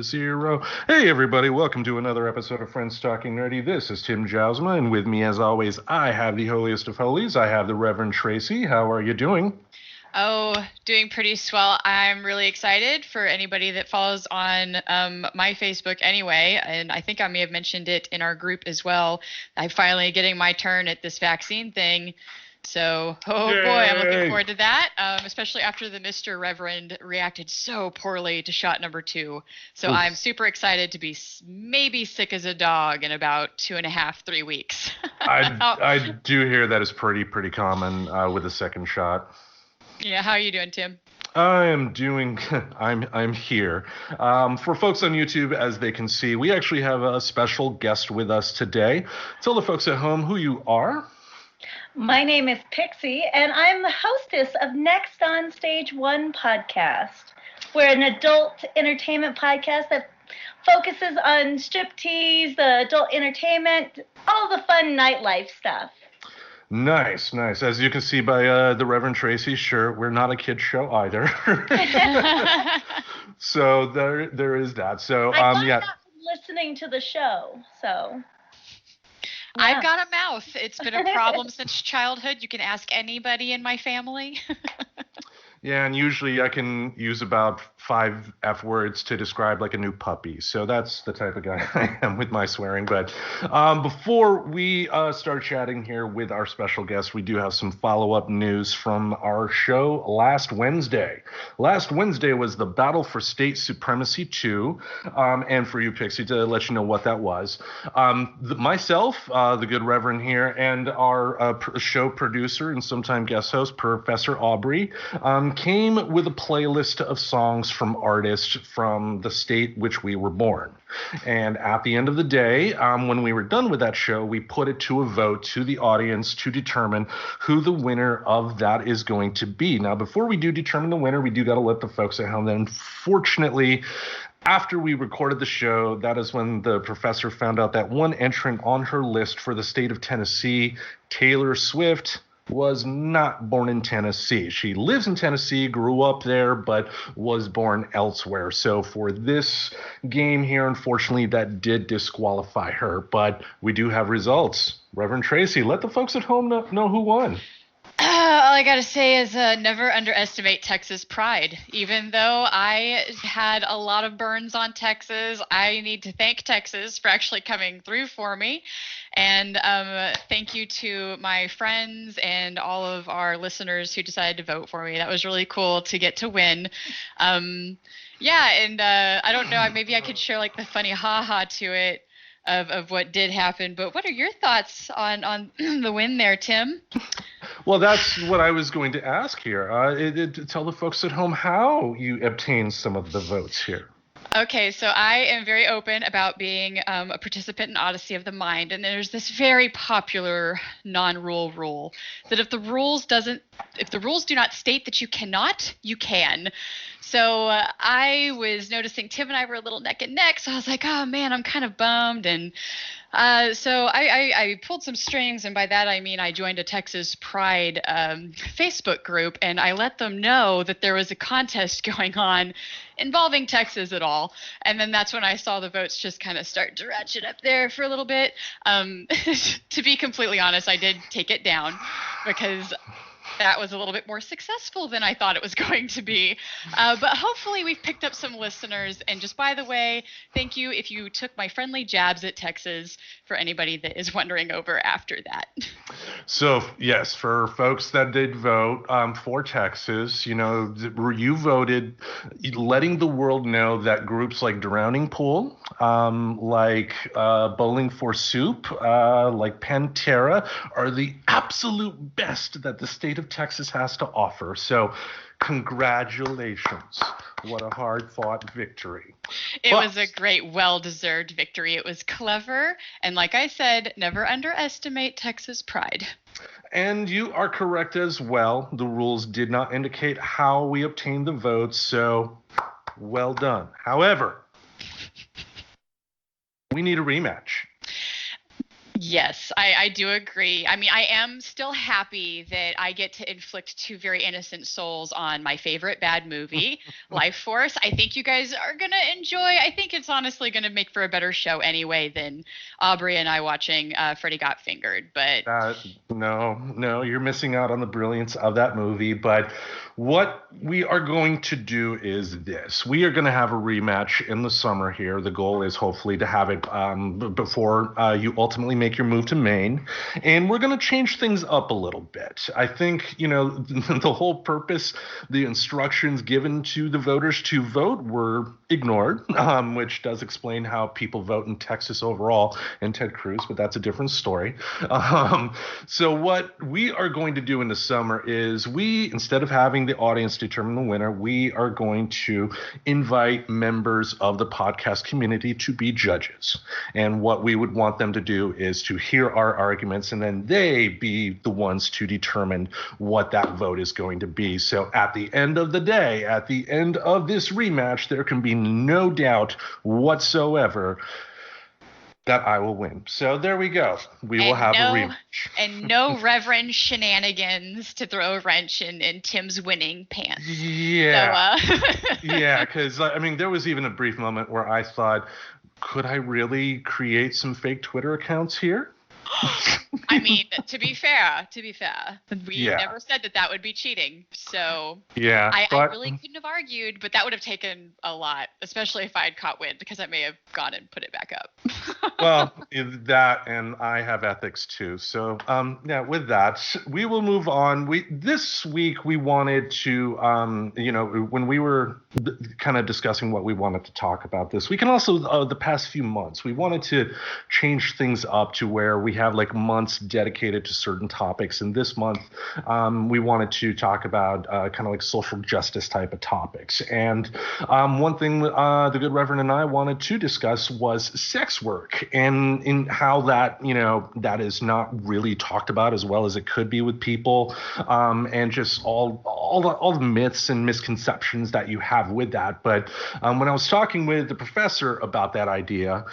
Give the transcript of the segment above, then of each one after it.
0. Hey everybody, welcome to another episode of Friends Talking Nerdy. This is Tim Jousma, and with me as always, I have the holiest of holies. I have the Reverend Tracy. How are you doing? Oh, doing pretty swell. I'm really excited for anybody that follows on my Facebook anyway, and I think I may have mentioned it in our group as well. I'm finally getting my turn at this vaccine thing. So, Yay! Boy, I'm looking forward to that, especially after the Mr. Reverend reacted so poorly to shot number 2. So Oof. I'm super excited to be maybe sick as a dog in about 2.5, 3 weeks. I do hear that is pretty common with the second shot. Yeah, how are you doing, Tim? I am doing, I'm here. For folks on YouTube, as they can see, we actually have a special guest with us today. Tell the folks at home who you are. My name is Pixie, and I'm the hostess of Next on Stage 1 podcast. We're an adult entertainment podcast that focuses on striptease, the adult entertainment, all the fun nightlife stuff. Nice. As you can see by the Reverend Tracy's shirt, we're not a kid show either. So there is that. So I yeah. Listening to the show, so. Yeah. I've got a mouth. It's been a problem since childhood. You can ask anybody in my family. Yeah, and usually I can use about 5 F words to describe like a new puppy. So that's the type of guy I am with my swearing. But before we start chatting here with our special guest, we do have some follow-up news from our show last Wednesday. Last Wednesday was the Battle for State Supremacy 2. And for you, Pixie, to let you know what that was. Myself, the good Reverend here, and our show producer and sometime guest host, Professor Aubrey, came with a playlist of songs from artists from the state which we were born. And at the end of the day, when we were done with that show, we put it to a vote to the audience to determine who the winner of that is going to be. Now, before we do determine the winner, we do got to let the folks at home know. Unfortunately, after we recorded the show, that is when the professor found out that one entrant on her list for the state of Tennessee, Taylor Swift, was not born in Tennessee. She lives in Tennessee, grew up there, but was born elsewhere. So for this game here, unfortunately, that did disqualify her. But we do have results. Reverend Tracy, let the folks at home know who won. All I gotta say is never underestimate Texas pride. Even though I had a lot of burns on Texas, I need to thank Texas for actually coming through for me. And thank you to my friends and all of our listeners who decided to vote for me. That was really cool to get to win. Yeah, and I don't know, maybe I could share like the funny ha-ha to it of what did happen. But what are your thoughts on the win there, Tim? Well, that's what I was going to ask here. Tell the folks at home how you obtained some of the votes here. Okay, so I am very open about being a participant in Odyssey of the Mind, and there's this very popular non-rule rule that if the rules do not state that you cannot, you can. So I was noticing Tim and I were a little neck and neck, so I was like, oh man, I'm kind of bummed. And so I pulled some strings, and by that I mean I joined a Texas Pride Facebook group, and I let them know that there was a contest going on involving Texas at all. And then that's when I saw the votes just kind of start to ratchet up there for a little bit. To be completely honest, I did take it down because that was a little bit more successful than I thought it was going to be. But hopefully we've picked up some listeners. And just by the way, thank you if you took my friendly jabs at Texas, for anybody that is wondering over after that. So, yes, for folks that did vote for Texas, you know, you voted letting the world know that groups like Drowning Pool, like Bowling for Soup, like Pantera are the absolute best that the state of Texas has to offer. So congratulations. What a hard-fought victory. It was a great, well-deserved victory. It was clever. And like I said, never underestimate Texas pride. And you are correct as well. The rules did not indicate how we obtained the votes, so well done. However, we need a rematch. Yes, I do agree. I mean, I am still happy that I get to inflict two very innocent souls on my favorite bad movie, Life Force. I think you guys are going to enjoy. I think it's honestly going to make for a better show anyway than Aubrey and I watching Freddy Got Fingered. But No, you're missing out on the brilliance of that movie. But what we are going to do is this. We are going to have a rematch in the summer here. The goal is hopefully to have it before you ultimately make your move to Maine. And we're going to change things up a little bit. I think, the whole purpose, the instructions given to the voters to vote were ignored, which does explain how people vote in Texas overall and Ted Cruz, but that's a different story. So what we are going to do in the summer is instead of having the audience determine the winner, we are going to invite members of the podcast community to be judges. And what we would want them to do is to hear our arguments, and then they be the ones to determine what that vote is going to be. So at the end of the day, at the end of this rematch, there can be no doubt whatsoever that I will win. So there we go. We will have a rematch. And no Reverend shenanigans to throw a wrench in Tim's winning pants. Yeah. So, yeah, because, there was even a brief moment where I thought, could I really create some fake Twitter accounts here? I mean, to be fair, we never said that would be cheating. So yeah, I really couldn't have argued, but that would have taken a lot, especially if I had caught wind, because I may have gone and put it back up. Well, that, and I have ethics too. So with that, we will move on. This week we wanted to, when we were kind of discussing what we wanted to talk about this week, and also the past few months, we wanted to change things up to where we have like months dedicated to certain topics. And this month, we wanted to talk about kind of like social justice type of topics. And one thing the good Reverend and I wanted to discuss was sex work, and in how that, that is not really talked about as well as it could be with people, and just all the myths and misconceptions that you have with that. But when I was talking with the professor about that idea,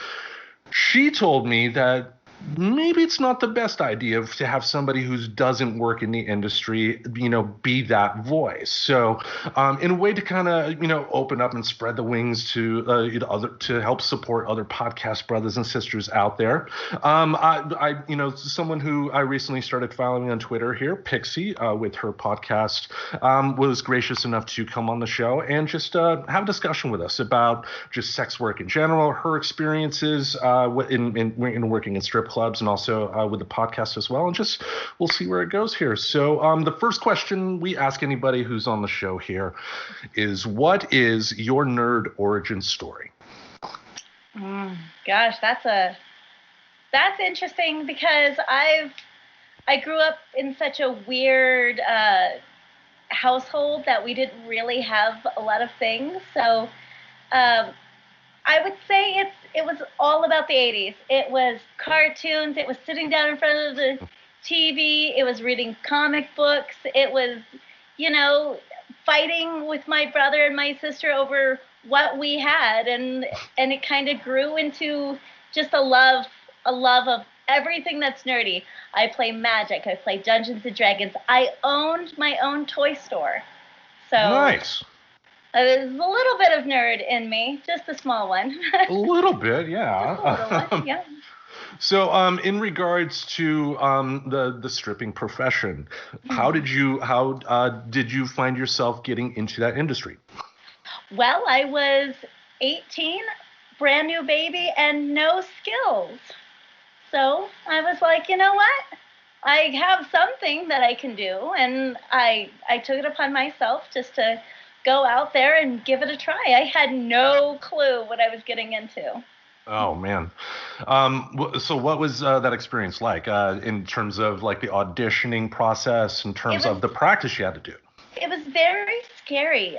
she told me that maybe it's not the best idea to have somebody who doesn't work in the industry, be that voice. So in a way to kind of, open up and spread the wings to to help support other podcast brothers and sisters out there. I someone who I recently started following on Twitter here, Pixie, with her podcast, was gracious enough to come on the show and just have a discussion with us about just sex work in general, her experiences in working in strip clubs, and also with the podcast as well, and just we'll see where it goes here. So the first question we ask anybody who's on the show here is, what is your nerd origin story? Gosh, that's interesting, because I grew up in such a weird household that we didn't really have a lot of things. So I would say it was all about the 80s. It was cartoons. It was sitting down in front of the TV. It was reading comic books. It was, fighting with my brother and my sister over what we had, and it kind of grew into just a love of everything that's nerdy. I play Magic. I play Dungeons and Dragons. I owned my own toy store. So nice. There's a little bit of nerd in me, just a small one. A little bit, yeah. Just a little one, yeah. So, in regards to the stripping profession, how did you find yourself getting into that industry? Well, I was 18, brand new baby, and no skills. So I was like, you know what? I have something that I can do, and I took it upon myself just to go out there and give it a try. I had no clue what I was getting into. Oh man. So what was that experience like in terms of like the auditioning process, in terms of the practice you had to do? It was very scary.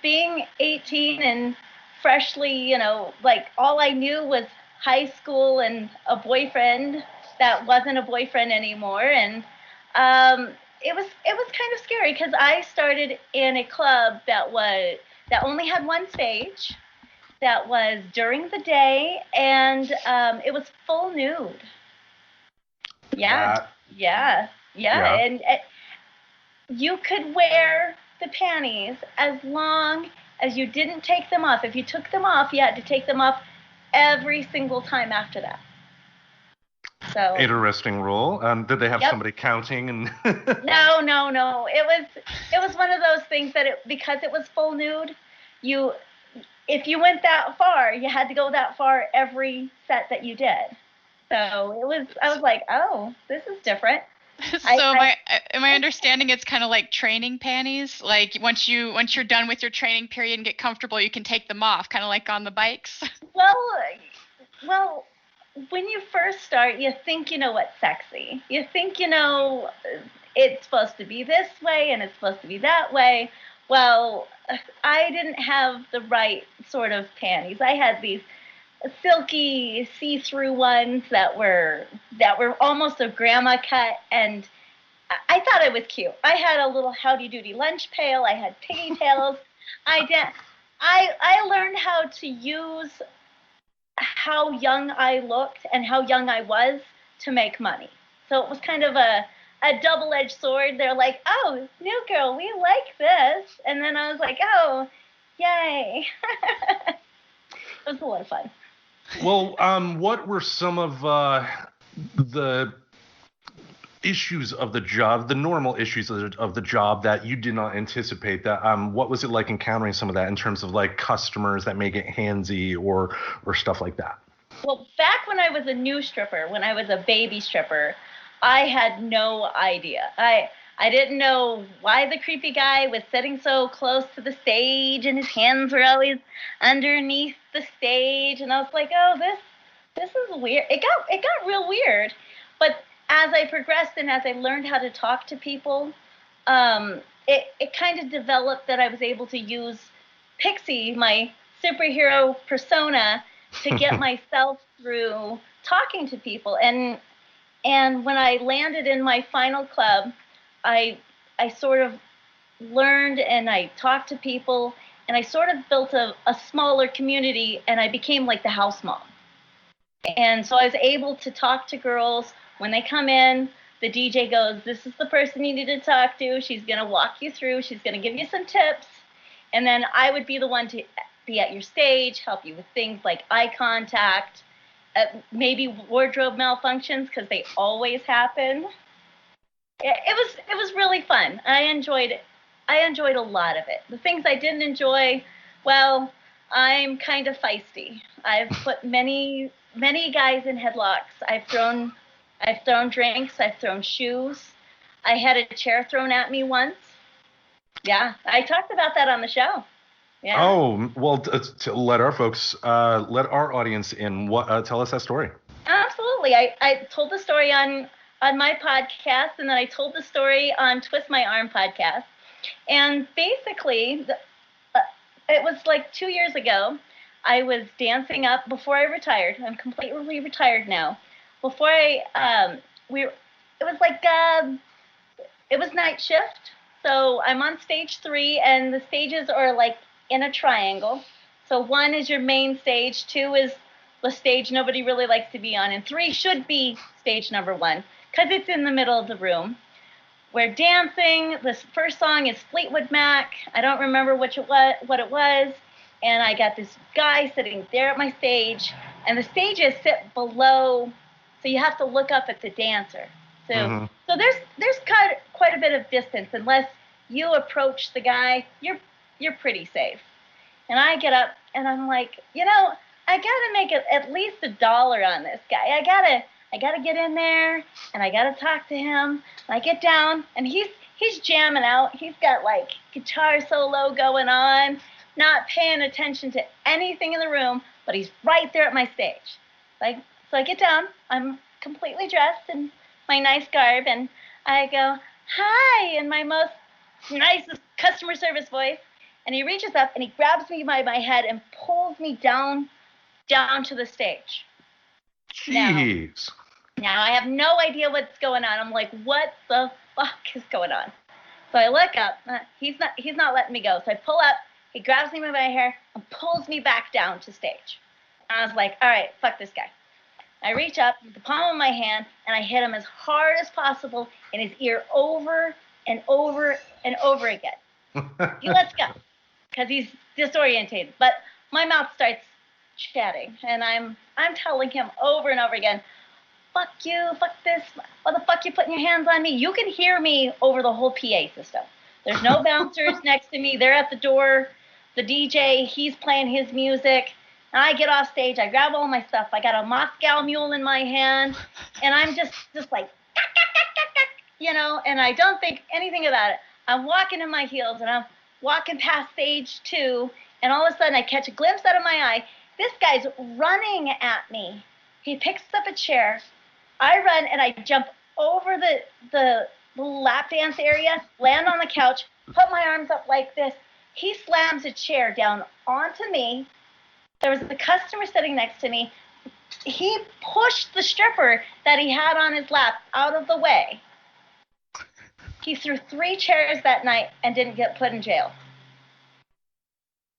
Being 18 and freshly, like all I knew was high school and a boyfriend that wasn't a boyfriend anymore. And it was kind of scary, because I started in a club that only had one stage, that was during the day, and it was full nude. Yeah, yeah, yeah. Yeah. And you could wear the panties as long as you didn't take them off. If you took them off, you had to take them off every single time after that. So Interesting rule. Did they have yep. somebody counting and? No, no, no. It was one of those things that because it was full nude, if you went that far, you had to go that far every set that you did. So I was like, oh, this is different. So am I understanding it's kind of like training panties? Like once you're done with your training period and get comfortable, you can take them off, kind of like on the bikes? Well, when you first start, you think you know what's sexy. You think you know it's supposed to be this way and it's supposed to be that way. Well, I didn't have the right sort of panties. I had these silky see-through ones that were almost a grandma cut, and I thought it was cute. I had a little Howdy Doody lunch pail. I had pigtails. I learned how to use how young I looked and how young I was to make money. So it was kind of a double-edged sword. They're like, oh, new girl, we like this. And then I was like, oh, yay. It was a lot of fun. Well, what were some of the issues of the job, the normal issues of the job that you did not anticipate? That what was it like encountering some of that in terms of like customers that may get handsy or stuff like that? Well, back when I was a new stripper, when I was a baby stripper, I had no idea. I didn't know why the creepy guy was sitting so close to the stage and his hands were always underneath the stage, and I was like, oh, this is weird. It got real weird. But as I progressed and as I learned how to talk to people, it kind of developed that I was able to use Pixie, my superhero persona, to get myself through talking to people. And when I landed in my final club, I sort of learned and I talked to people and I sort of built a smaller community, and I became like the house mom. And so I was able to talk to girls. When they come in, the DJ goes, this is the person you need to talk to. She's going to walk you through. She's going to give you some tips. And then I would be the one to be at your stage, help you with things like eye contact, maybe wardrobe malfunctions, because they always happen. It was really fun. I enjoyed a lot of it. The things I didn't enjoy, well, I'm kind of feisty. I've put many guys in headlocks. I've thrown drinks. I've thrown shoes. I had a chair thrown at me once. Yeah, I talked about that on the show. Yeah. Oh, well, to let our folks, let our audience in. Tell us that story. Absolutely. I told the story on my podcast, and then I told the story on Twist My Arm podcast. And basically, it was like 2 years ago. I was dancing up before I retired. I'm completely retired now. Before it was night shift. So I'm on stage 3, and the stages are like in a triangle. So 1 is your main stage, 2 is the stage nobody really likes to be on, and 3 should be stage number 1 because it's in the middle of the room. We're dancing. This first song is Fleetwood Mac. I don't remember what it was. And I got this guy sitting there at my stage, and the stages sit below, so you have to look up at the dancer. So there's quite a bit of distance. Unless you approach the guy, you're pretty safe. And I get up and I'm like, I gotta make at least $1 on this guy. I gotta get in there and I gotta talk to him. And I get down and he's jamming out. He's got like guitar solo going on, not paying attention to anything in the room, but he's right there at my stage. So I get down. I'm completely dressed in my nice garb, and I go, hi, in my most nicest customer service voice. And he reaches up and he grabs me by my head and pulls me down to the stage. Jeez. Now I have no idea what's going on. I'm like, what the fuck is going on? So I look up. He's not letting me go. So I pull up. He grabs me by my hair and pulls me back down to stage. And I was like, all right, fuck this guy. I reach up with the palm of my hand, and I hit him as hard as possible in his ear over and over and over again. He lets go because he's disorientated. But my mouth starts chatting, and I'm telling him over and over again, fuck you, fuck this, why the fuck you putting your hands on me? You can hear me over the whole PA system. There's no bouncers next to me. They're at the door. The DJ, he's playing his music. And I get off stage. I grab all my stuff. I got a Moscow mule in my hand. And I'm just like, you know, and I don't think anything about it. I'm walking in my heels, and I'm walking past stage 2. And all of a sudden, I catch a glimpse out of my eye. This guy's running at me. He picks up a chair. I run, and I jump over the lap dance area, land on the couch, put my arms up like this. He slams a chair down onto me. There was a customer sitting next to me. He pushed the stripper that he had on his lap out of the way. He threw 3 chairs that night and didn't get put in jail.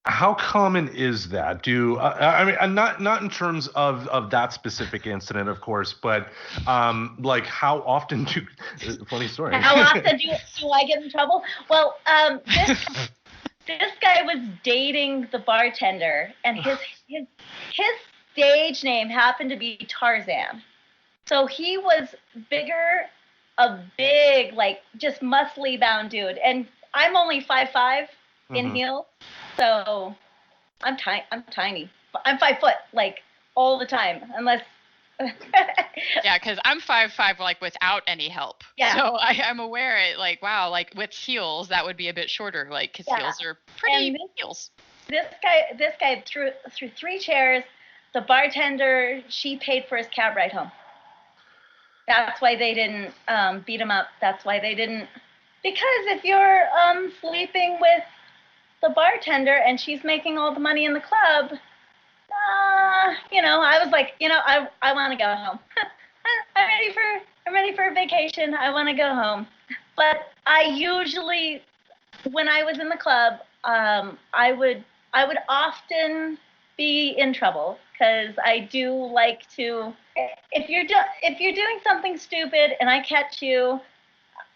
How common is that? I mean, not in terms of that specific incident, of course, but like how often funny story. How often do I get in trouble? Well, this guy was dating the bartender, and his stage name happened to be Tarzan. So he was a big, like, just muscly bound dude, and I'm only 5'5" in heels. So I'm tiny. I'm 5 foot, like, all the time, unless. Yeah, because I'm 5'5", like, without any help. Yeah. So I'm aware, like, wow, like, with heels, that would be a bit shorter, like, because heels are pretty big heels. This guy threw 3 chairs. The bartender, she paid for his cab ride home. That's why they didn't beat him up. That's why they didn't. Because if you're sleeping with the bartender and she's making all the money in the club, you know, I was like, you know, I want to go home. I'm ready for a vacation. I want to go home. But I usually, when I was in the club, I would often be in trouble, because I do like to. If you're doing something stupid and I catch you,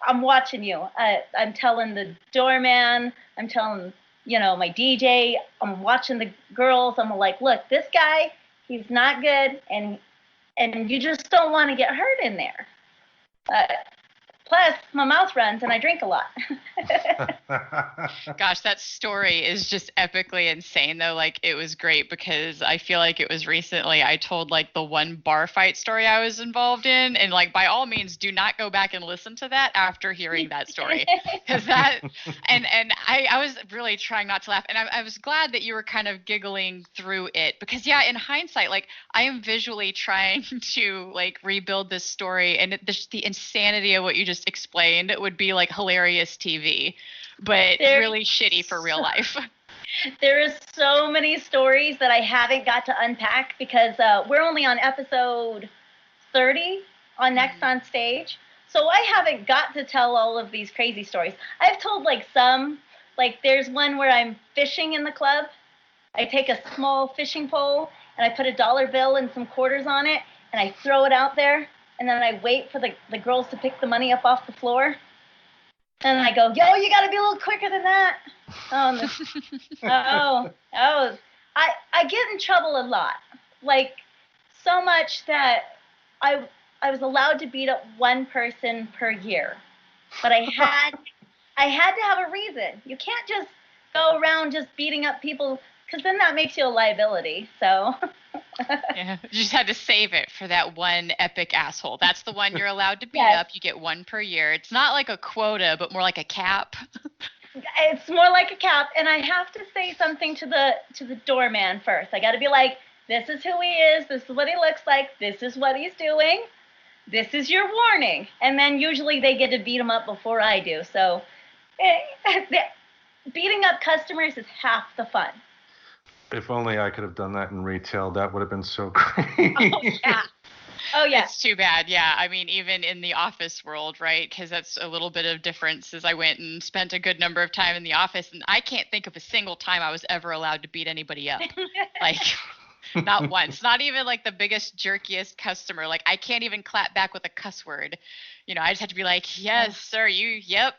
I'm watching you. I'm telling the doorman. I'm telling, you know, my DJ. I'm watching the girls. I'm like, look, this guy, he's not good, and you just don't want to get hurt in there. Plus, my mouth runs and I drink a lot. Gosh, that story is just epically insane, though. Like, it was great because I feel like it was recently I told, like, the one bar fight story I was involved in. And, like, by all means, do not go back and listen to that after hearing that story. Because that, and I was really trying not to laugh. And I was glad that you were kind of giggling through it. Because, yeah, in hindsight, like, I am visually trying to, like, rebuild this story. And the insanity of what you just explained would be, like, hilarious TV. But really shitty for real life. There is so many stories that I haven't got to unpack because we're only on episode 30 on Next on Stage. So I haven't got to tell all of these crazy stories. I've told, like, some. Like, there's one where I'm fishing in the club. I take a small fishing pole and I put a dollar bill and some quarters on it and I throw it out there. And then I wait for the girls to pick the money up off the floor. And I go, yo, you got to be a little quicker than that. I get in trouble a lot. Like, so much that I was allowed to beat up one person per year. But I had to have a reason. You can't just go around just beating up people, because then that makes you a liability. So. Yeah, you just had to save it for that one epic asshole. That's the one you're allowed to beat up. You get one per year. It's not like a quota, but more like a cap. It's more like a cap, and I have to say something to the doorman first. I got to be like, this is who he is. This is what he looks like. This is what he's doing. This is your warning. And then usually they get to beat him up before I do. So beating up customers is half the fun. If only I could have done that in retail, that would have been so great. Oh, yeah. It's too bad. Yeah. I mean, even in the office world, right? Because that's a little bit of difference. As I went and spent a good number of time in the office, and I can't think of a single time I was ever allowed to beat anybody up. Like, Not once. Not even like the biggest, jerkiest customer. Like I can't even clap back with a cuss word. I just have to be like, yes, sir, yep,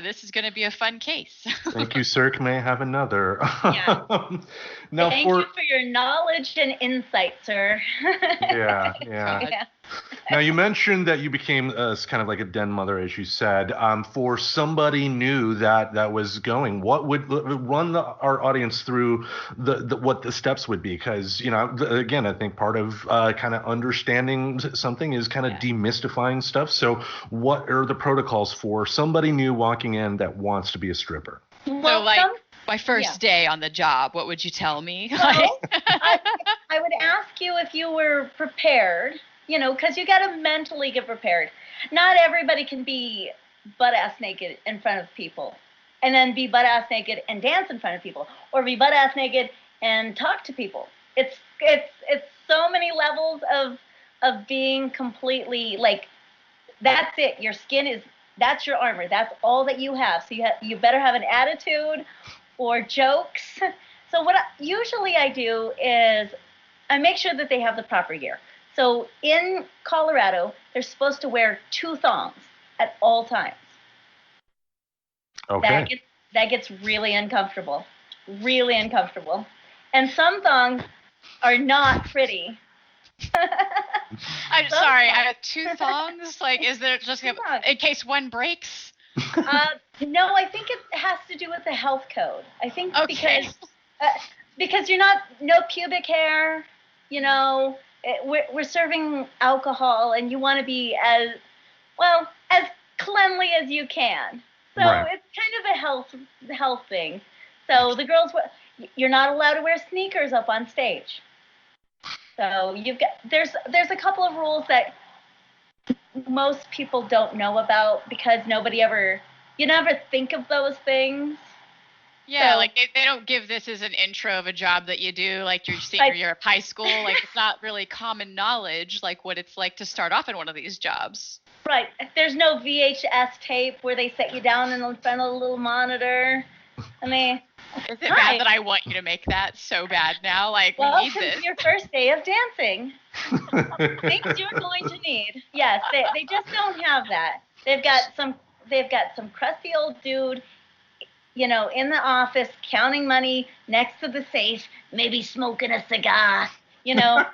this is going to be a fun case. Thank you, sir. May I have another? Yeah. Now Thank you for your knowledge and insight, sir. Yeah. Yeah. Now, you mentioned that you became kind of like a den mother, as you said. For somebody new that was going, what would run our audience through what the steps would be? Because, again, I think part of kind of understanding something is kind of demystifying stuff. So what are the protocols for somebody new walking in that wants to be a stripper? Well, so, like, my first day on the job, what would you tell me? Well, I would ask you if you were prepared. Because you got to mentally get prepared. Not everybody can be butt-ass naked in front of people and then be butt-ass naked and dance in front of people or be butt-ass naked and talk to people. It's so many levels of being completely like, that's it. Your skin that's your armor. That's all that you have. So you better have an attitude or jokes. So what usually I do is I make sure that they have the proper gear. So in Colorado, they're supposed to wear 2 thongs at all times. Okay. That gets really uncomfortable. Really uncomfortable. And some thongs are not pretty. I'm sorry, I have 2 thongs? Like, is there just in case one breaks? No, I think it has to do with the health code. I think because you're no pubic hair, we're serving alcohol and you want to be as cleanly as you can. So It's kind of a health thing. So the girls, you're not allowed to wear sneakers up on stage. So there's a couple of rules that most people don't know about because you never think of those things. Yeah, so, like they don't give this as an intro of a job that you do, like your senior year of high school. Like it's not really common knowledge, like what it's like to start off in one of these jobs. Right. There's no VHS tape where they set you down in front of a little monitor. Is it bad that I want you to make that so bad now? Like, we need this. It's your first day of dancing. Things you're going to need. Yes, they just don't have that. They've got some crusty old dude in the office, counting money next to the safe, maybe smoking a cigar, and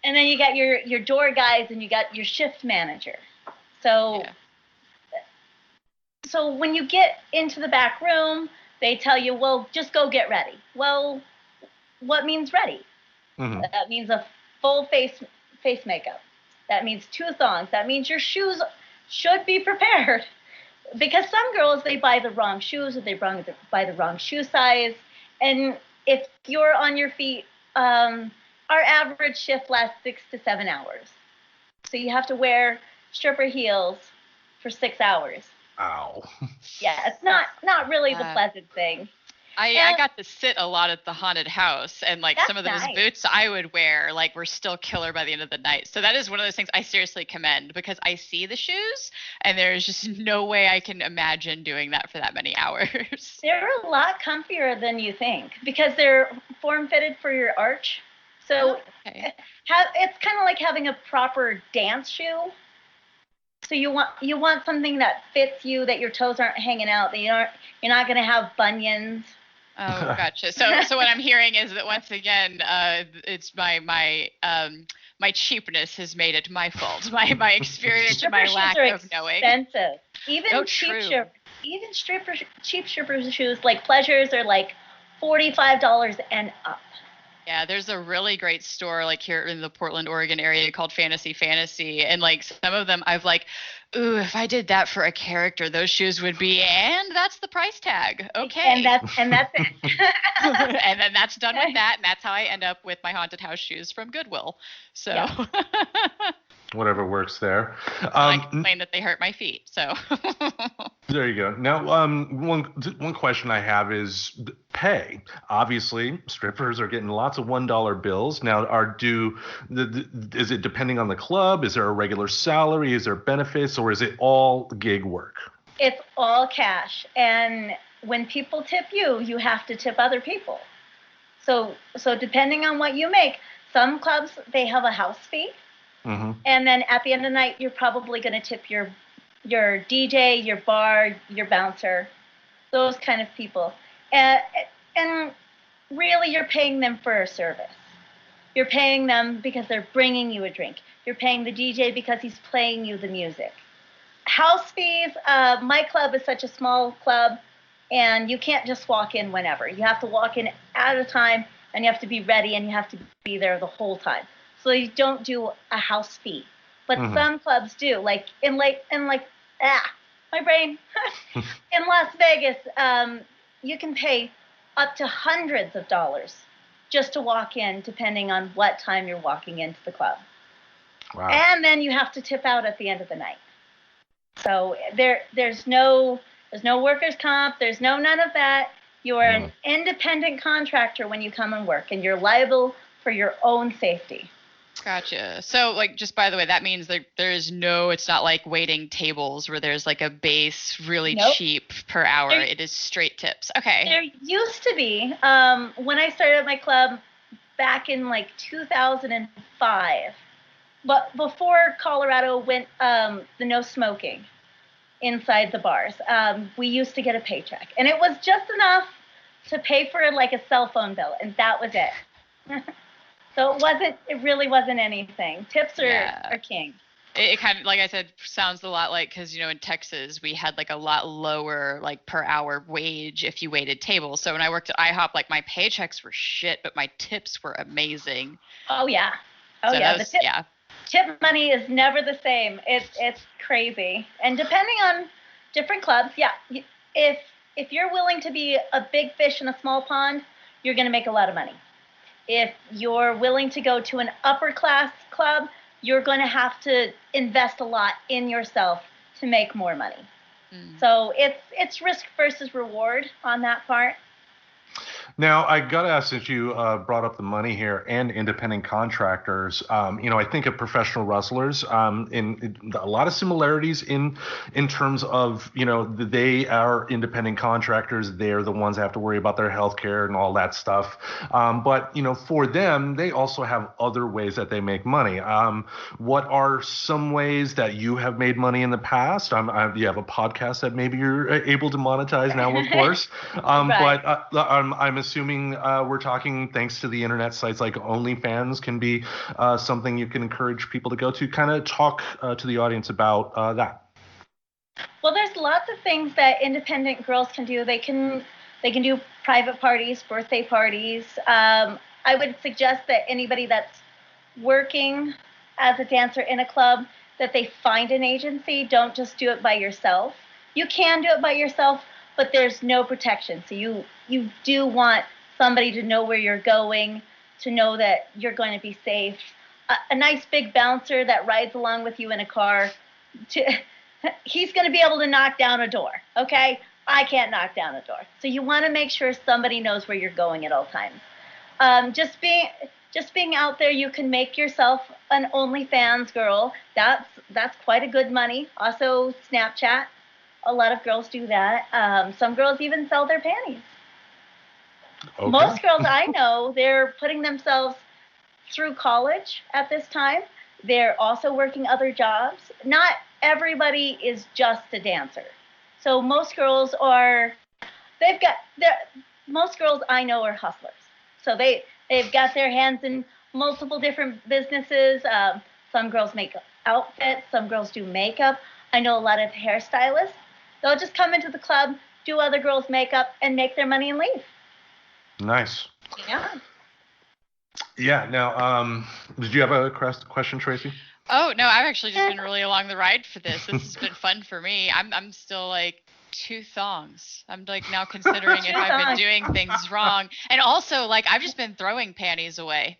then you got your door guys and you got your shift manager. So when you get into the back room, they tell you, well, just go get ready. Well, what means ready? Mm-hmm. That means a full face makeup. That means 2 thongs. That means your shoes should be prepared. Because some girls, they buy the wrong shoes or they buy the wrong shoe size. And if you're on your feet, our average shift lasts 6 to 7 hours. So you have to wear stripper heels for 6 hours. Ow. Yeah, it's not really the pleasant thing. I got to sit a lot at the haunted house, and like some of those boots I would wear like were still killer by the end of the night. So that is one of those things I seriously commend because I see the shoes and there's just no way I can imagine doing that for that many hours. They're a lot comfier than you think because they're form fitted for your arch. So it's kind of like having a proper dance shoe. So you want something that fits you, that your toes aren't hanging out, that you're not going to have bunions. Oh, gotcha. So what I'm hearing is that once again, it's my cheapness has made it my fault. My experience and my lack of knowing. Expensive. Even cheap stripper shoes like Pleasures are like $45 and up. Yeah, there's a really great store like here in the Portland, Oregon area called Fantasy, and like some of them I've like, ooh, if I did that for a character, those shoes would be, and that's the price tag. Okay. And that's it. And then that's done with that, and that's how I end up with my haunted house shoes from Goodwill. So whatever works there. I complain that they hurt my feet. So there you go. Now, one question I have is pay. Obviously, strippers are getting lots of $1 bills. Now, is it depending on the club? Is there a regular salary? Is there benefits, or is it all gig work? It's all cash, and when people tip you, you have to tip other people. So depending on what you make, some clubs, they have a house fee. Mm-hmm. And then at the end of the night, you're probably going to tip your DJ, your bar, your bouncer, those kind of people. And really, you're paying them for a service. You're paying them because they're bringing you a drink. You're paying the DJ because he's playing you the music. House fees, my club is such a small club, and you can't just walk in whenever. You have to walk in at a time, and you have to be ready, and you have to be there the whole time. So you don't do a house fee. But some clubs do. Like my brain. In Las Vegas, you can pay up to hundreds of dollars just to walk in, depending on what time you're walking into the club. Wow. And then you have to tip out at the end of the night. So there's no workers' comp. There's none of that. You are an independent contractor when you come and work, and you're liable for your own safety. Gotcha. So, like, just by the way, that means it's not like waiting tables where there's like a base really cheap per hour. It is straight tips. Okay. There used to be, when I started my club back in like 2005, but before Colorado went the no smoking inside the bars, we used to get a paycheck, and it was just enough to pay for like a cell phone bill, and that was it. So it really wasn't anything. Tips are king. It kind of, like I said, sounds a lot like, because, in Texas, we had like a lot lower like per hour wage if you waited tables. So when I worked at IHOP, like my paychecks were shit, but my tips were amazing. Oh, yeah. Oh, so yeah. Tip money is never the same. It's crazy. And depending on different clubs, if you're willing to be a big fish in a small pond, you're going to make a lot of money. If you're willing to go to an upper class club, you're going to have to invest a lot in yourself to make more money. So it's risk versus reward on that part. Now, I got to ask, since you brought up the money here and independent contractors, I think of professional wrestlers in a lot of similarities in terms of, they are independent contractors. They're the ones that have to worry about their health care and all that stuff. But, for them, they also have other ways that they make money. What are some ways that you have made money in the past? You have a podcast that maybe you're able to monetize now, of course. Right. But I'm assuming we're talking, thanks to the internet sites like OnlyFans, can be something you can encourage people to go to. Kind of talk to the audience about that. Well, there's lots of things that independent girls can do. They can do private parties, birthday parties. I would suggest that anybody that's working as a dancer in a club, that they find an agency. Don't just do it by yourself. You can do it by yourself, but there's no protection. So you do want somebody to know where you're going, to know that you're going to be safe. A nice big bouncer that rides along with you in a car, he's going to be able to knock down a door, okay? I can't knock down a door. So you want to make sure somebody knows where you're going at all times. Just being out there, you can make yourself an OnlyFans girl. That's quite a good money. Also, Snapchat. A lot of girls do that. Some girls even sell their panties. Okay. Most girls I know, they're putting themselves through college at this time. They're also working other jobs. Not everybody is just a dancer. So most girls I know are hustlers. So they've got their hands in multiple different businesses. Some girls make outfits. Some girls do makeup. I know a lot of hairstylists. They'll just come into the club, do other girls' makeup, and make their money and leave. Nice. Yeah. Yeah. Now, did you have a question, Tracy? Oh, no, I've actually just been really along the ride for this. This has been fun for me. I'm still like 2 thongs. I'm like now considering if I've been doing things wrong. And also, like, I've just been throwing panties away.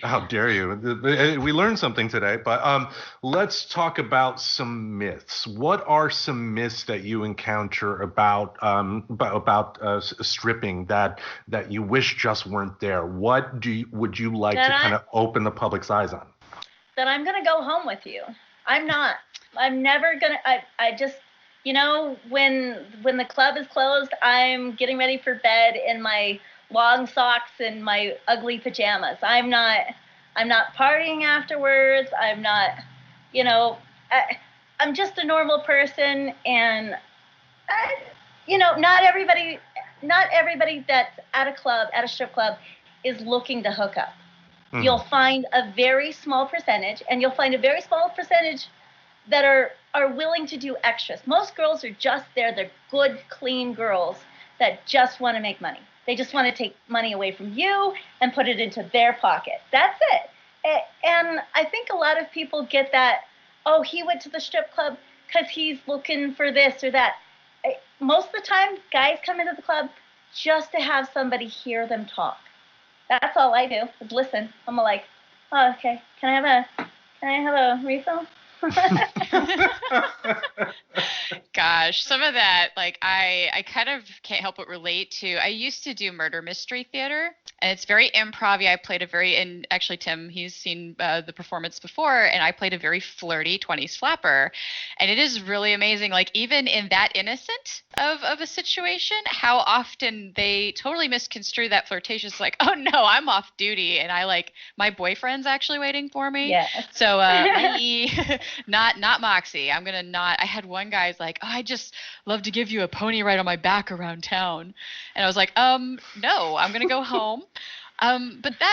How dare you? We learned something today, but let's talk about some myths. What are some myths that you encounter about stripping that you wish just weren't there? What would you like to kind of open the public's eyes on? That I'm gonna go home with you. I'm not. I'm never gonna. I just, you know, when the club is closed, I'm getting ready for bed in my long socks and my ugly pajamas. I'm not partying afterwards. I'm not, you know, I'm just a normal person, and not everybody that's at a club, at a strip club, is looking to hook up. Mhm. You'll find a very small percentage, and you'll find a very small percentage that are willing to do extras. Most girls are just there. They're good, clean girls that just want to make money. They just want to take money away from you and put it into their pocket. That's it. And I think a lot of people get that, oh, he went to the strip club because he's looking for this or that. Most of the time, guys come into the club just to have somebody hear them talk. That's all I do is listen. I'm like, oh, okay. Can I have a refill? Gosh, some of that, like I kind of can't help but relate to. I used to do murder mystery theater, and it's very improv. I played and actually Tim, he's seen the performance before, and I played a very flirty 20s flapper, and it is really amazing. Like even in that innocent of a situation, how often they totally misconstrue that flirtatious. Like, oh no, I'm off duty, and my boyfriend's actually waiting for me. Yeah. So not Moxie. I'm gonna not. I had one guy's like, oh, I just love to give you a pony ride on my back around town, and I was like, no, I'm gonna go home.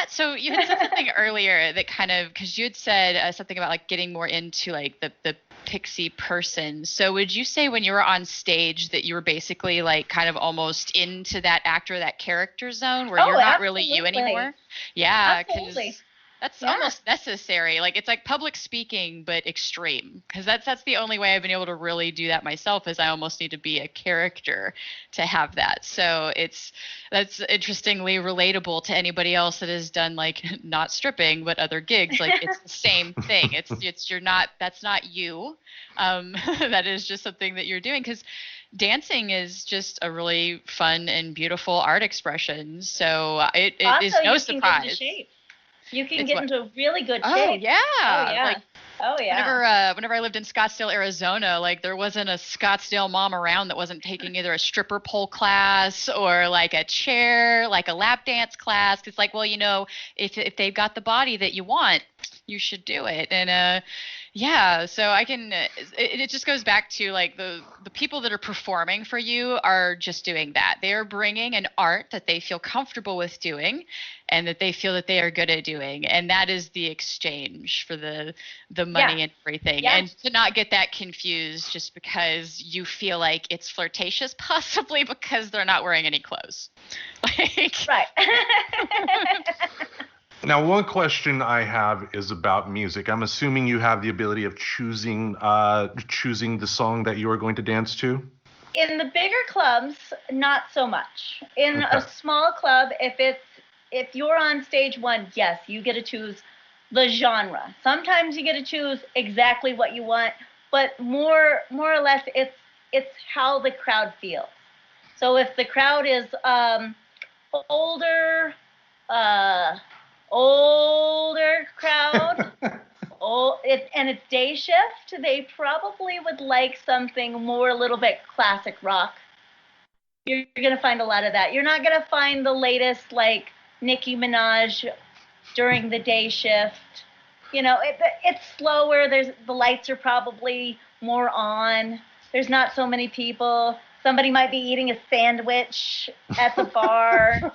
So you had said something earlier that kind of, because you had said something about like getting more into like the Pixie person. So would you say when you were on stage that you were basically like kind of almost into that actor, that character zone where you're not really you anymore? Yeah, because that's almost necessary. Like it's like public speaking, but extreme. Because that's the only way I've been able to really do that myself. Is I almost need to be a character to have that. So that's interestingly relatable to anybody else that has done like not stripping but other gigs. Like it's the same thing. That's not you. That is just something that you're doing, because dancing is just a really fun and beautiful art expression. So it is no surprise. You can get into really good shape. Oh yeah. Oh yeah. Whenever I lived in Scottsdale, Arizona, like there wasn't a Scottsdale mom around that wasn't taking either a stripper pole class or like a chair, like a lap dance class. It's like, well, if they've got the body that you want, you should do it. And so I can. It just goes back to like the people that are performing for you are just doing that. They are bringing an art that they feel comfortable with doing, and that they feel that they are good at doing, and that is the exchange for the money and everything. Yeah. And to not get that confused just because you feel like it's flirtatious, possibly because they're not wearing any clothes. Right. Now, one question I have is about music. I'm assuming you have the ability of choosing the song that you are going to dance to? In the bigger clubs, not so much. In a small club, if you're on stage one, yes, you get to choose the genre. Sometimes you get to choose exactly what you want, but more or less it's how the crowd feels. So if the crowd is older crowd, and it's day shift, they probably would like something more, a little bit classic rock. You're going to find a lot of that. You're not going to find the latest like Nicki Minaj during the day shift. It's slower. The lights are probably more on. There's not so many people. Somebody might be eating a sandwich at the bar.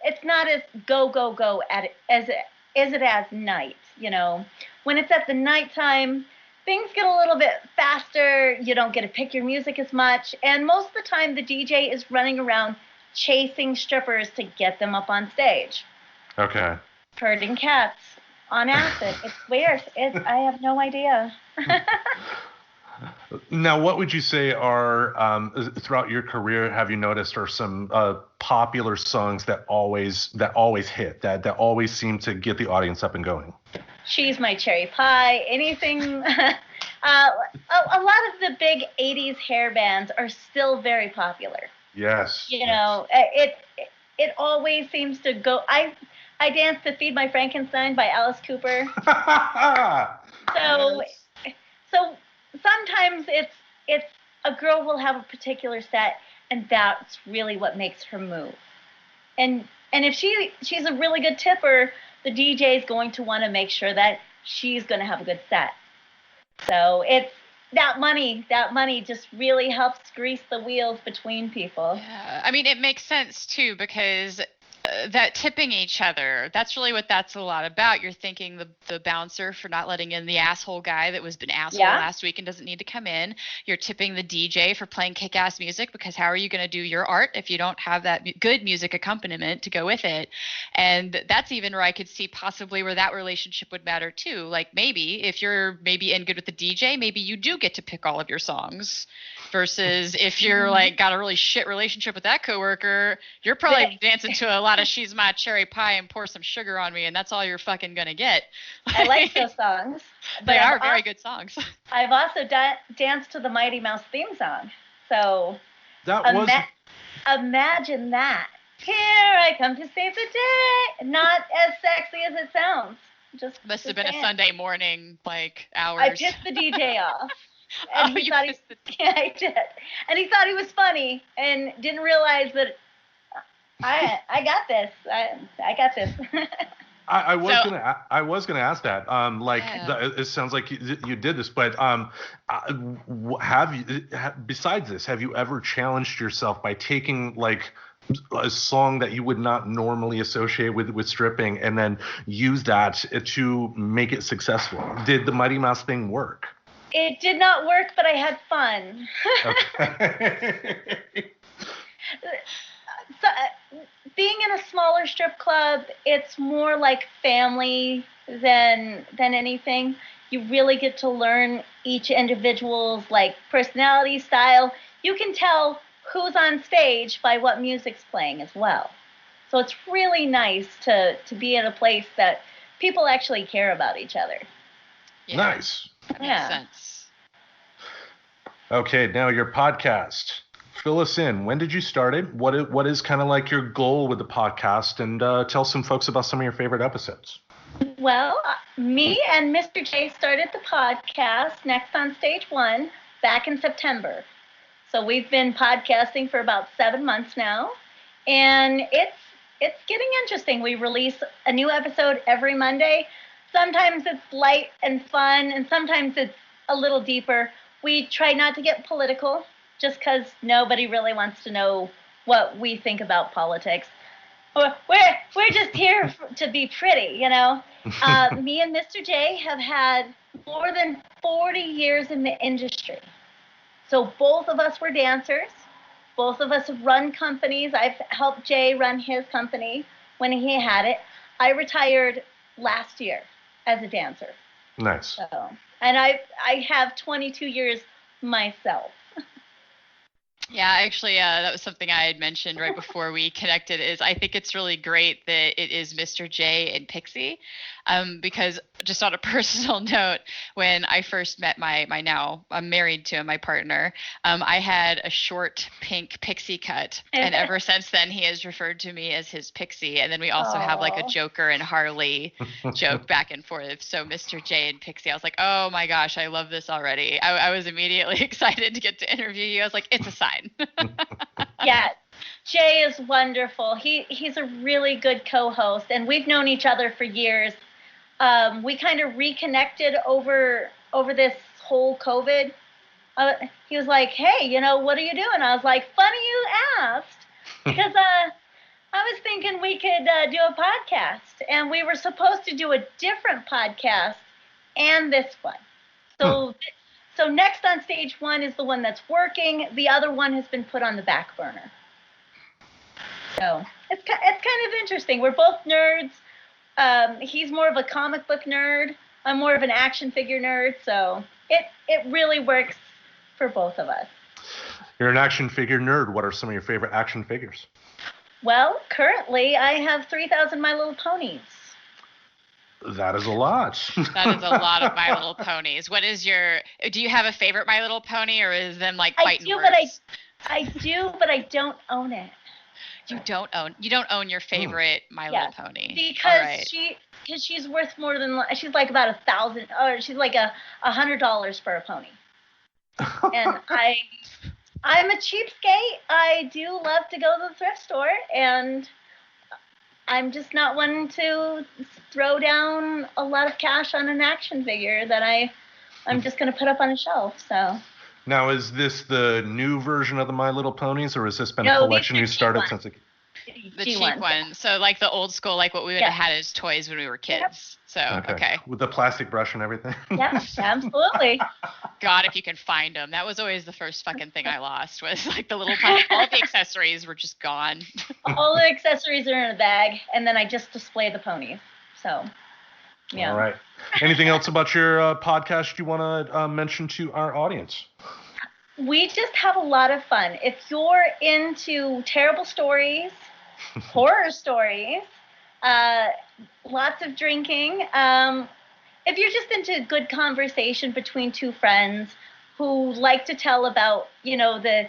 It's not as go at it as night. When it's at the nighttime, things get a little bit faster. You don't get to pick your music as much, and most of the time the DJ is running around chasing strippers to get them up on stage. Okay. Herding cats on acid. It's weird. I have no idea. Now, what would you say are, throughout your career, have you noticed are some popular songs that always hit, that always seem to get the audience up and going? She's My Cherry Pie, anything. A lot of the big 80s hair bands are still very popular. Yes. It always seems to go. I danced to Feed My Frankenstein by Alice Cooper. So sometimes it's a girl will have a particular set, and that's really what makes her move. And if she's a really good tipper, the DJ is going to want to make sure that she's going to have a good set. So it's that money just really helps grease the wheels between people. Yeah, I mean, it makes sense too, because that tipping each other, that's really what that's a lot about. You're thanking the bouncer for not letting in the asshole guy that was been asshole last week and doesn't need to come in. You're tipping the DJ for playing kick-ass music, because how are you going to do your art if you don't have that good music accompaniment to go with it? And that's even where I could see possibly where that relationship would matter too. Like, maybe if you're maybe in good with the DJ, maybe you do get to pick all of your songs, versus if you're like got a really shit relationship with that coworker, you're probably dancing to a lot of She's My Cherry Pie and Pour Some Sugar on Me, and that's all you're fucking gonna get. I like those songs. They are very good songs. I've also danced to the Mighty Mouse theme song. So imagine that. Here I come to save the day. Not as sexy as it sounds. Must have been a Sunday morning, like, hours. I pissed the DJ off. And he thought yeah, I did. And he thought he was funny and didn't realize that I got this. I got this. I was gonna ask that. It sounds like you did this, but besides this, have you ever challenged yourself by taking like a song that you would not normally associate with stripping and then use that to make it successful? Did the Mighty Mouse thing work? It did not work, but I had fun. Okay. So, being in a smaller strip club, it's more like family than anything. You really get to learn each individual's like personality, style. You can tell who's on stage by what music's playing as well. So it's really nice to be in a place that people actually care about each other. Yeah. Nice. That makes sense. Okay, now your podcast. Fill us in. When did you start it? What is kind of like your goal with the podcast? And tell some folks about some of your favorite episodes. Well, me and Mr. J started the podcast Next on Stage 1 back in September. So we've been podcasting for about 7 months now. And it's getting interesting. We release a new episode every Monday. Sometimes it's light and fun, and sometimes it's a little deeper. We try not to get political, just because nobody really wants to know what we think about politics. We're just here to be pretty, you know. Me and Mr. J have had more than 40 years in the industry. So both of us were dancers. Both of us have run companies. I've helped Jay run his company when he had it. I retired last year as a dancer. Nice. So, and I have 22 years myself. Yeah, actually, that was something I had mentioned right before we connected. Is I think it's really great that it is Mr. J and Pixie, because just on a personal note, when I first met my now I'm married to him, my partner, I had a short pink pixie cut, and ever since then he has referred to me as his Pixie. And then we also have like a Joker and Harley joke back and forth. So Mr. J and Pixie, I was like, oh my gosh, I love this already. I was immediately excited to get to interview you. I was like, it's a sign. Yeah, Jay is wonderful. He's a really good co-host, and we've known each other for years. We kind of reconnected over this whole COVID. He was like, hey, you know, what are you doing? I was like, funny you asked, because I was thinking we could do a podcast, and we were supposed to do a different podcast and this one. So Next on Stage 1 is the one that's working. The other one has been put on the back burner. So it's kind of interesting. We're both nerds. He's more of a comic book nerd. I'm more of an action figure nerd. So it really works for both of us. You're an action figure nerd. What are some of your favorite action figures? Well, currently I have 3,000 My Little Ponies. That is a lot. That is a lot of My Little Ponies. Do you have a favorite My Little Pony, or is them like fighting words? I do, but I don't own it. You don't own your favorite My Little Pony. Because because she's worth more than, she's like about $1,000, or she's like $100 for a pony. And I'm a cheapskate. I do love to go to the thrift store, and I'm just not one to throw down a lot of cash on an action figure that I'm just going to put up on a shelf. So. Now, is this the new version of the My Little Ponies, or has this been a collection you started since it? The cheap one. So like the old school, like what we would have had as toys when we were kids. Yep. So, okay. With the plastic brush and everything? Yeah, absolutely. God, if you can find them. That was always the first fucking thing I lost, was like the little pony. All the accessories were just gone. All the accessories are in a bag, and then I just display the ponies. So, yeah. All right. Anything else about your podcast you want to mention to our audience? We just have a lot of fun. If you're into terrible stories, horror stories, lots of drinking, if you're just into good conversation between two friends who like to tell about, the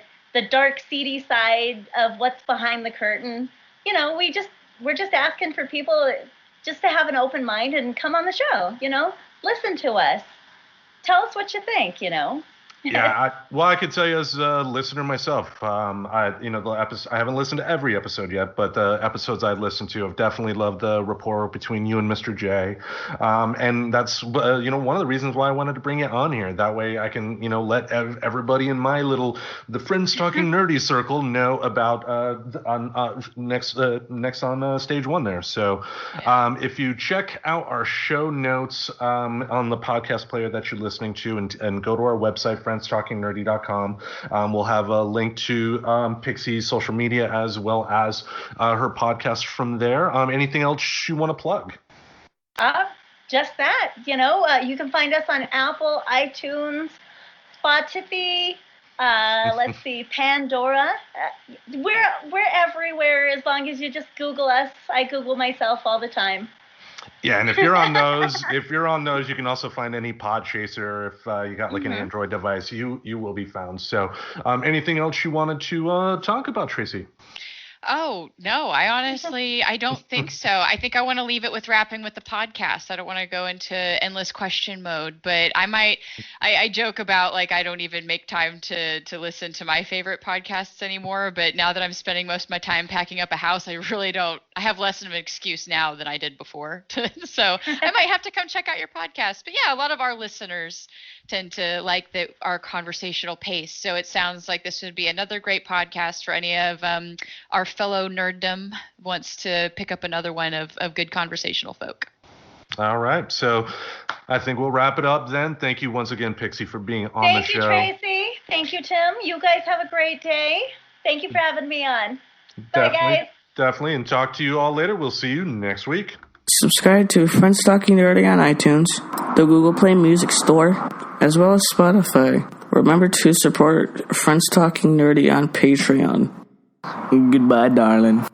dark, seedy side of what's behind the curtain, we're just asking for people just to have an open mind and come on the show, listen to us. Tell us what you think, Yeah, I could tell you as a listener myself, I haven't listened to every episode yet, but the episodes I've listened to have definitely loved the rapport between you and Mr. J. And that's, one of the reasons why I wanted to bring you on here. That way I can, let everybody in my the Friends Talking Nerdy circle know about next on stage one there. So if you check out our show notes on the podcast player that you're listening to and go to our website, friendstalkingnerdy.com. We'll have a link to Pixie's social media as well as her podcast from there. Anything else you want to plug? Just that. You can find us on Apple, iTunes, Spotify, let's see, Pandora. We're everywhere as long as you just Google us. I Google myself all the time. Yeah, and if you're on those, you can also find any pod chaser. If you got like an Android device, you will be found. So, anything else you wanted to talk about, Tracy? Oh, no, I don't think so. I think I want to leave it with wrapping with the podcast. I don't want to go into endless question mode, but I joke about like I don't even make time to listen to my favorite podcasts anymore. But now that I'm spending most of my time packing up a house, I really don't. I have less of an excuse now than I did before. So I might have to come check out your podcast. But yeah, a lot of our listeners tend to like our conversational pace. So it sounds like this would be another great podcast for any of our fellow nerddom wants to pick up another one of good conversational folk. All right. So I think we'll wrap it up then. Thank you once again, Pixie, for being on the show. Thank you, Tracy. Thank you, Tim. You guys have a great day. Thank you for having me on. Bye, guys. Definitely. And talk to you all later. We'll see you next week. Subscribe to Friends Talking Nerdy on iTunes, the Google Play Music Store, as well as Spotify. Remember to support Friends Talking Nerdy on Patreon. Goodbye, darling.